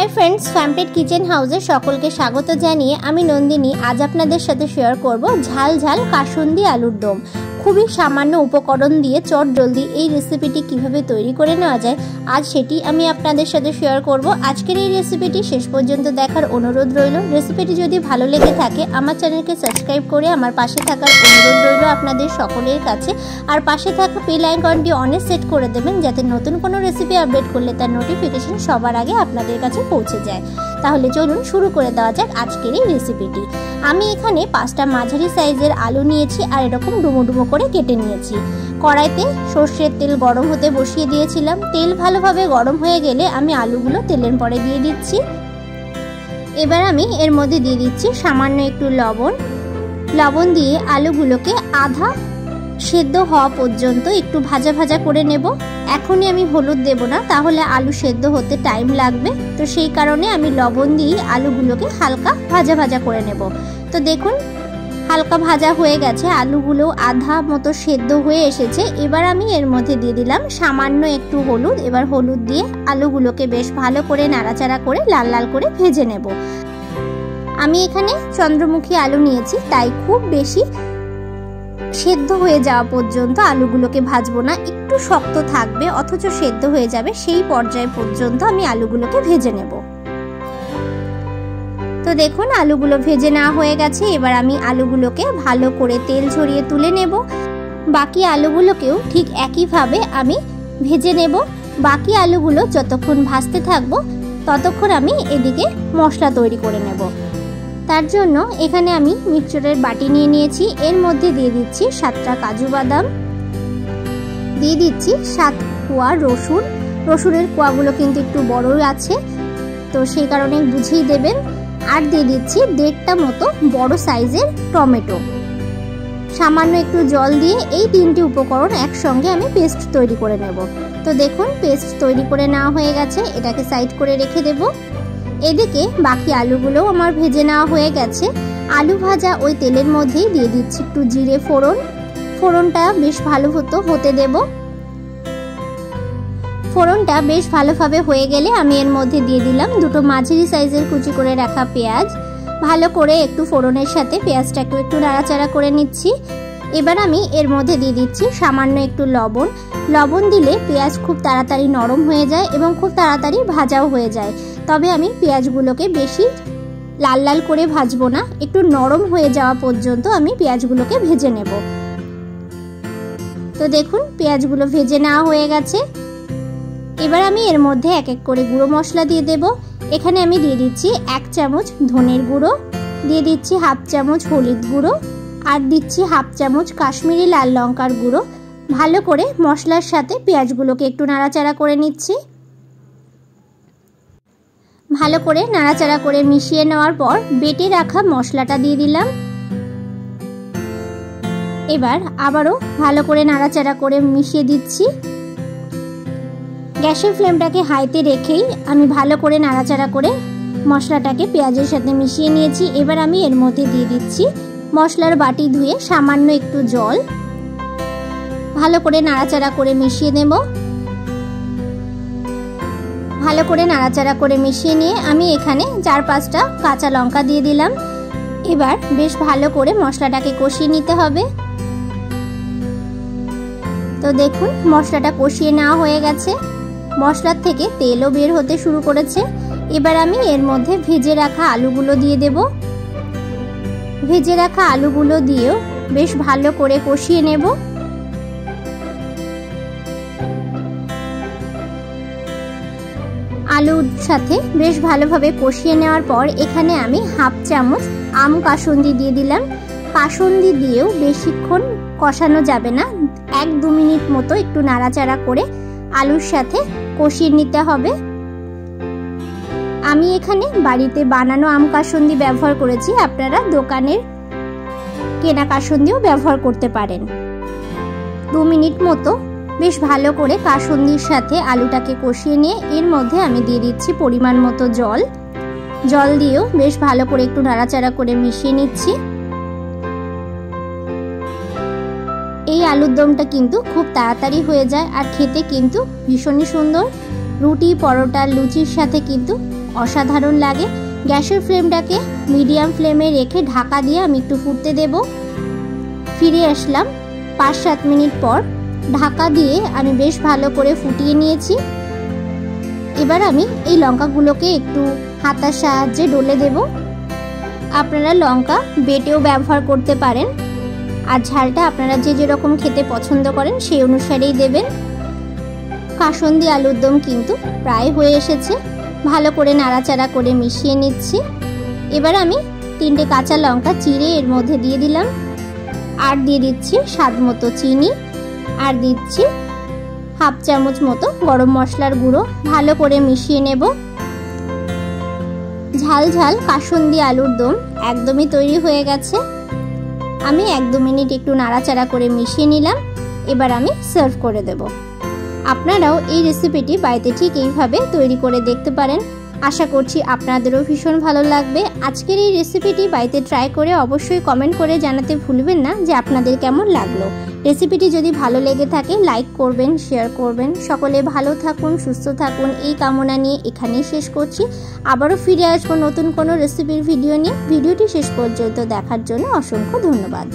Hi friends फैम्पेट kitchen हाउसे सकल के स्वागत जानिए आमी नंदिनी आज आपनादेर साथे शेयर करब झाल झाल कासुंदी आलूर दम। खूबই सामान्य उपकरण दिए चट जल्दी এই রেসিপিটি কিভাবে তৈরি করে নেওয়া যায় আজ সেটি আমি আপনাদের সাথে শেয়ার করব। আজকের এই রেসিপিটি শেষ পর্যন্ত দেখার অনুরোধ রইল। রেসিপিটি যদি ভালো লেগে থাকে আমার চ্যানেলকে সাবস্ক্রাইব করে আমার পাশে থাকার অনুরোধ রইল আপনাদের সকলের কাছে। আর পাশে থাকা বেল আইকনটি অনে সেট করে দেবেন যাতে নতুন কোনো রেসিপি আপডেট করলে তার নোটিফিকেশন সবার আগে আপনাদের কাছে পৌঁছে যায়। তাহলে চলুন শুরু করে দেওয়া যাক আজকের এই রেসিপিটি। আমি এখানে 5টা মাঝারি সাইজের আলু নিয়েছি আর এরকম ডুমো ডুমো করে কেটে নিয়েছি। কড়াইতে সরষের তেল গরম হতে বসিয়ে দিয়েছিলাম। তেল ভালোভাবে গরম হয়ে গেলে আমি আলুগুলো তেলের পরে দিয়ে দিচ্ছি। এবার আমি এর মধ্যে দিয়ে দিচ্ছি সামান্য একটু লবণ দিয়ে আলুগুলোকে আধা সেদ্ধ হওয়া পর্যন্ত একটু ভাজা ভাজা করে নেব। এখনই আমি হলুদ দেব না, তাহলে আলু সেদ্ধ হতে টাইম লাগবে। তো সেই কারণে আমি লবণ দিয়ে আলুগুলোকে হালকা ভাজা ভাজা করে নেব। তো দেখুন হালকা ভাজা হয়ে গেছে, আলুগুলো আধা মতো সেদ্ধ হয়ে এসেছে। এবার আমি এর মধ্যে দিয়ে দিলাম সামান্য একটু হলুদ। এবার হলুদ দিয়ে আলুগুলোকে বেশ ভালো করে নাড়াচাড়া করে লাল লাল করে ভেজে নেব। আমি এখানে চন্দ্রমুখী আলু নিয়েছি, তাই খুব বেশি সেদ্ধ হয়ে যাওয়া পর্যন্ত আলুগুলোকে ভাজবো না। একটু শক্ত থাকবে অথচ সেদ্ধ হয়ে যাবে, সেই পর্যায় পর্যন্ত আমি আলুগুলোকে ভেজে নেব। তো দেখুন আলুগুলো ভেজে নেওয়া হয়ে গেছে। এবার আমি আলুগুলোকে ভালো করে তেল ঝরিয়ে তুলে নেব। বাকি আলুগুলোকেও ঠিক একইভাবে আমি ভেজে নেব। বাকি আলুগুলো যতক্ষণ ভাজতে থাকবো ততক্ষণ আমি এদিকে মশলা তৈরি করে নেব। তার জন্য এখানে আমি মিক্সচারের বাটি নিয়ে নিয়েছি। এর মধ্যে দিয়ে দিচ্ছি 7টা কাজু বাদাম, দিয়ে দিচ্ছি 7 কোয়া রসুন। রসুনের কোয়াগুলো কিন্তু একটু বড়ই আছে, তো সেই কারণে বুঝেই দেবেন। আর দিয়ে দিচ্ছি 1.5টা মতো বড় সাইজের টমেটো। সামান্য একটু জল দিয়ে এই 3টি উপকরণ একসঙ্গে আমি পেস্ট তৈরি করে নেব। তো দেখুন পেস্ট তৈরি করে নেওয়া হয়ে গেছে, এটাকে সাইড করে রেখে দেব। এদিকে বাকি আলুগুলো আমার ভেজে নেওয়া হয়ে গেছে। আলু ভাজা ওই তেলের মধ্যেই দিয়ে দিচ্ছি একটু জিরে ফোড়ন। ফোড়নটা বেশ ভালো হতে দেব। ফোড়নটা বেশ ভালোভাবে হয়ে গেলে আমি এর মধ্যে দিয়ে দিলাম 2টো মাঝারি সাইজের কুচি করে রাখা পেঁয়াজ। ভালো করে একটু ফোড়নের সাথে পেঁয়াজটাকে একটু নাড়াচাড়া করে নিচ্ছি। এবার আমি এর মধ্যে দিয়ে দিচ্ছি সামান্য একটু লবণ দিলে পেঁয়াজ খুব তাড়াতাড়ি নরম হয়ে যায় এবং খুব তাড়াতাড়ি ভাজাও হয়ে যায়। তবে আমি পেঁয়াজগুলোকে বেশি লাল লাল করে ভাজবো না, একটু নরম হয়ে যাওয়া পর্যন্ত আমি পেঁয়াজগুলোকে ভেজে নেব। তো দেখুন পেঁয়াজগুলো ভেজে নেওয়া হয়ে গেছে। এবার আমি এর মধ্যে এক এক করে গুঁড়ো মশলা দিয়ে দেব। এখানে আমি দিয়ে দিচ্ছি 1 চামচ ধনের গুঁড়ো, দিয়ে দিচ্ছি 1/2 চামচ হলুদ গুঁড়ো, আর দিচ্ছি 1/2 চামচ কাশ্মীরি লাল লঙ্কার গুঁড়ো। ভালো করে মশলার সাথে পেঁয়াজগুলোকে একটু নাড়াচাড়া করে নিচ্ছি। ভালো করে নাড়াচাড়া করে মিশিয়ে নেওয়ার পর বেটে রাখা মশলাটা দিয়ে দিলাম। এবার আবারও ভালো করে নাড়াচাড়া করে মিশিয়ে দিচ্ছি। গ্যাসের ফ্লেমটাকে হাইতে রেখেই আমি ভালো করে নাড়াচাড়া করে মশলাটাকে পেঁয়াজের সাথে মিশিয়ে নিয়েছি। এবার আমি এর মধ্যে দিয়ে দিচ্ছি মশলার বাটি ধুয়ে সামান্য একটু জল। ভালো করে নাড়াচাড়া করে মিশিয়ে নেব। ভালো করে নাড়াচাড়া করে মিশিয়ে নিয়ে আমি এখানে 4-5টা কাঁচা লঙ্কা দিয়ে দিলাম। এবার বেশ ভালো করে মশলাটাকে কষিয়ে নিতে হবে। তো দেখুন মশলাটা কষিয়ে নেওয়া হয়ে গেছে, মশলার থেকে তেলও বের হতে শুরু করেছে। এবার আমি এর মধ্যে ভেজে রাখা আলুগুলো দিয়ে দেব। ভেজে রাখা আলুগুলো দিয়েও বেশ ভালো করে কষিয়ে নেব। আলুর সাথে বেশ ভালোভাবে কষিয়ে নেওয়ার পর এখানে আমি 1/2 চামচ আম কাসুন্দি দিয়ে দিলাম। কাসুন্দি দিয়েও বেশিক্ষণ কষানো যাবে না, 1-2 মিনিট মতো একটু নাড়াচাড়া করে আলুর সাথে কষিয়ে নিতে হবে। আমি এখানে বাড়িতে বানানো আম কাসুন্দি ব্যবহার করেছি, আপনারা দোকানের কেনা কাসুন্দিও ব্যবহার করতে পারেন। 2 মিনিট মতো বেশ ভালো করে কাসুন্দির সাথে আলুটাকে কষিয়ে নিয়ে এর মধ্যে আমি দিয়ে দিচ্ছি পরিমাণ মতো জল দিয়েও বেশ ভালো করে একটু নাড়াচাড়া করে মিশিয়ে নিচ্ছি। এই আলুর দমটা কিন্তু খুব তাড়াতাড়ি হয়ে যায় আর খেতে কিন্তু ভীষণই সুন্দর। রুটি পরোটা লুচির সাথে কিন্তু অসাধারণ লাগে। গ্যাসের ফ্লেমটাকে মিডিয়াম ফ্লেমে রেখে ঢাকা দিয়ে আমি একটু ফুটতে দেব। ফিরে আসলাম 5-7 মিনিট পর। ঢাকা দিয়ে আমি বেশ ভালো করে ফুটিয়ে নিয়েছি। এবার আমি এই লঙ্কাগুলোকে একটু হাতার সাহায্যে ডলে দেব। আপনারা লঙ্কা বেটেও ব্যবহার করতে পারেন, আর ঝালটা আপনারা যে যেরকম খেতে পছন্দ করেন সেই অনুসারেই দেবেন। কাসুন্দি আলুর দম কিন্তু প্রায় হয়ে এসেছে। ভালো করে নাড়াচাড়া করে মিশিয়ে নিচ্ছি। এবার আমি 3টে কাঁচা লঙ্কা চিড়ে এর মধ্যে দিয়ে দিলাম, আর দিয়ে দিচ্ছি স্বাদ মতো চিনি, আর দিচ্ছি 1/2 চামচ মতো গরম মশলার গুঁড়ো। ভালো করে মিশিয়ে নেব। ঝাল ঝাল কাসুন্দি আলুর দম একদমই তৈরি হয়ে গেছে। আমি 1-2 মিনিট একটু নাড়াচাড়া করে মিশিয়ে নিলাম। এবার আমি সার্ভ করে দেব। আপনারাও এই রেসিপিটি বাড়িতে ঠিক এইভাবে তৈরি করে দেখতে পারেন। আশা করছি আপনাদেরও ভীষণ ভালো লাগবে। আজকের এই রেসিপিটি বাড়িতে ট্রাই করে অবশ্যই কমেন্ট করে জানাতে ভুলবেন না যে আপনাদের কেমন লাগলো। রেসিপিটি যদি ভালো লেগে থাকে লাইক করবেন, শেয়ার করবেন। সকলে ভালো থাকুন, সুস্থ থাকুন এই কামনা নিয়ে এখানেই শেষ করছি। আবারও ফিরে আসবো নতুন কোনো রেসিপির ভিডিও নিয়ে। ভিডিওটি শেষ পর্যন্ত দেখার জন্য অসংখ্য ধন্যবাদ।